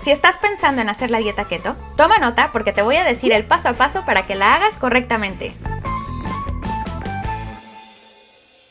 Si estás pensando en hacer la dieta keto, toma nota porque te voy a decir el paso a paso para que la hagas correctamente.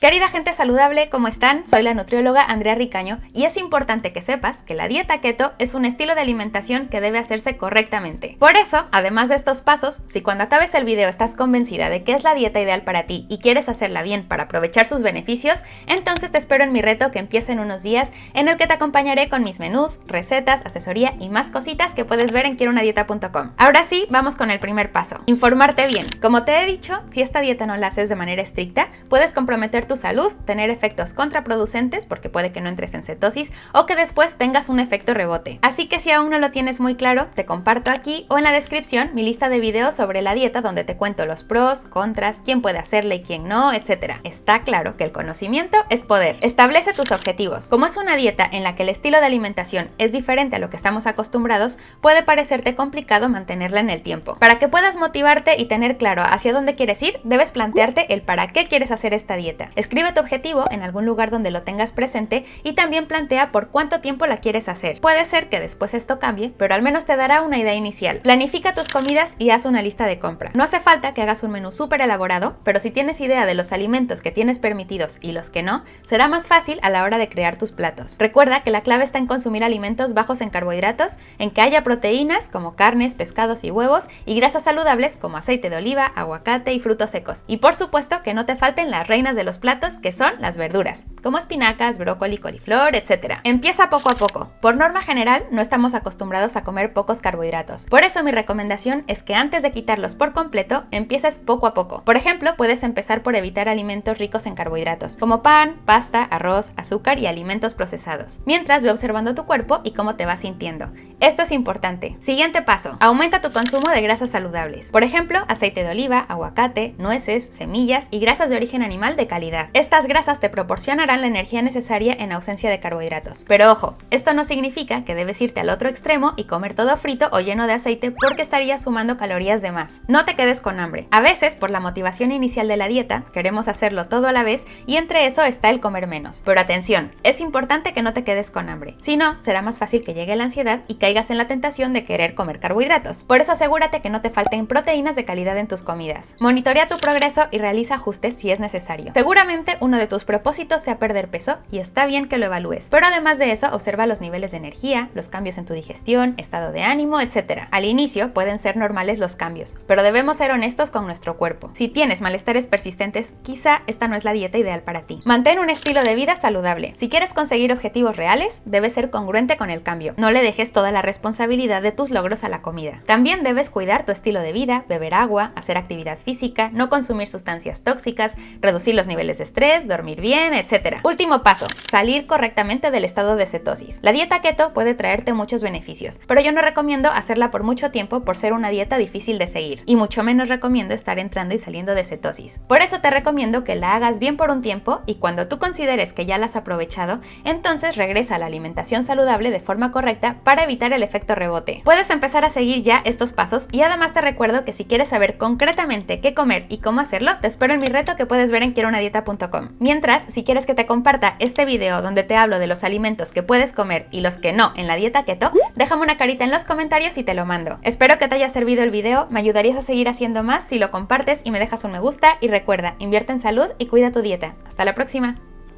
Querida gente saludable, ¿cómo están? Soy la nutrióloga Andrea Ricaño y es importante que sepas que la dieta keto es un estilo de alimentación que debe hacerse correctamente. Por eso, además de estos pasos, si cuando acabes el video estás convencida de que es la dieta ideal para ti y quieres hacerla bien para aprovechar sus beneficios, entonces te espero en mi reto que empieza en unos días, en el que te acompañaré con mis menús, recetas, asesoría y más cositas que puedes ver en quierounadieta.com. Ahora sí, vamos con el primer paso: informarte bien. Como te he dicho, si esta dieta no la haces de manera estricta, puedes comprometer tu salud, tener efectos contraproducentes porque puede que no entres en cetosis o que después tengas un efecto rebote. Así que si aún no lo tienes muy claro, te comparto aquí o en la descripción mi lista de videos sobre la dieta donde te cuento los pros, contras, quién puede hacerla y quién no, etc. Está claro que el conocimiento es poder. Establece tus objetivos. Como es una dieta en la que el estilo de alimentación es diferente a lo que estamos acostumbrados, puede parecerte complicado mantenerla en el tiempo. Para que puedas motivarte y tener claro hacia dónde quieres ir, debes plantearte el para qué quieres hacer esta dieta. Escribe tu objetivo en algún lugar donde lo tengas presente y también plantea por cuánto tiempo la quieres hacer. Puede ser que después esto cambie, pero al menos te dará una idea inicial. Planifica tus comidas y haz una lista de compra. No hace falta que hagas un menú súper elaborado, pero si tienes idea de los alimentos que tienes permitidos y los que no, será más fácil a la hora de crear tus platos. Recuerda que la clave está en consumir alimentos bajos en carbohidratos, en que haya proteínas como carnes, pescados y huevos, y grasas saludables como aceite de oliva, aguacate y frutos secos. Y por supuesto que no te falten las reinas de los platos, que son las verduras, como espinacas, brócoli, coliflor, etc. Empieza poco a poco. Por norma general, no estamos acostumbrados a comer pocos carbohidratos. Por eso mi recomendación es que antes de quitarlos por completo, empieces poco a poco. Por ejemplo, puedes empezar por evitar alimentos ricos en carbohidratos, como pan, pasta, arroz, azúcar y alimentos procesados. Mientras, ve observando tu cuerpo y cómo te vas sintiendo. Esto es importante. Siguiente paso: aumenta tu consumo de grasas saludables. Por ejemplo, aceite de oliva, aguacate, nueces, semillas y grasas de origen animal de calidad. Estas grasas te proporcionarán la energía necesaria en ausencia de carbohidratos. Pero ojo, esto no significa que debes irte al otro extremo y comer todo frito o lleno de aceite porque estarías sumando calorías de más. No te quedes con hambre. A veces, por la motivación inicial de la dieta, queremos hacerlo todo a la vez y entre eso está el comer menos. Pero atención, es importante que no te quedes con hambre. Si no, será más fácil que llegue la ansiedad y caigas en la tentación de querer comer carbohidratos. Por eso asegúrate que no te falten proteínas de calidad en tus comidas. Monitorea tu progreso y realiza ajustes si es necesario. Seguramente uno de tus propósitos sea perder peso y está bien que lo evalúes, pero además de eso observa los niveles de energía, los cambios en tu digestión, estado de ánimo, etc. Al inicio pueden ser normales los cambios, pero debemos ser honestos con nuestro cuerpo. Si tienes malestares persistentes, quizá esta no es la dieta ideal para ti. Mantén un estilo de vida saludable. Si quieres conseguir objetivos reales, debes ser congruente con el cambio. No le dejes toda la responsabilidad de tus logros a la comida. También debes cuidar tu estilo de vida, beber agua, hacer actividad física, no consumir sustancias tóxicas, reducir los niveles de estrés, dormir bien, etc. Último paso: salir correctamente del estado de cetosis. La dieta keto puede traerte muchos beneficios, pero yo no recomiendo hacerla por mucho tiempo por ser una dieta difícil de seguir, y mucho menos recomiendo estar entrando y saliendo de cetosis. Por eso te recomiendo que la hagas bien por un tiempo y cuando tú consideres que ya la has aprovechado, entonces regresa a la alimentación saludable de forma correcta para evitar el efecto rebote. Puedes empezar a seguir ya estos pasos y además te recuerdo que si quieres saber concretamente qué comer y cómo hacerlo, te espero en mi reto que puedes ver en quierounadieta.com. Mientras, si quieres que te comparta este video donde te hablo de los alimentos que puedes comer y los que no en la dieta keto, déjame una carita en los comentarios y te lo mando. Espero que te haya servido el video, me ayudarías a seguir haciendo más si lo compartes y me dejas un me gusta, y recuerda, invierte en salud y cuida tu dieta. Hasta la próxima.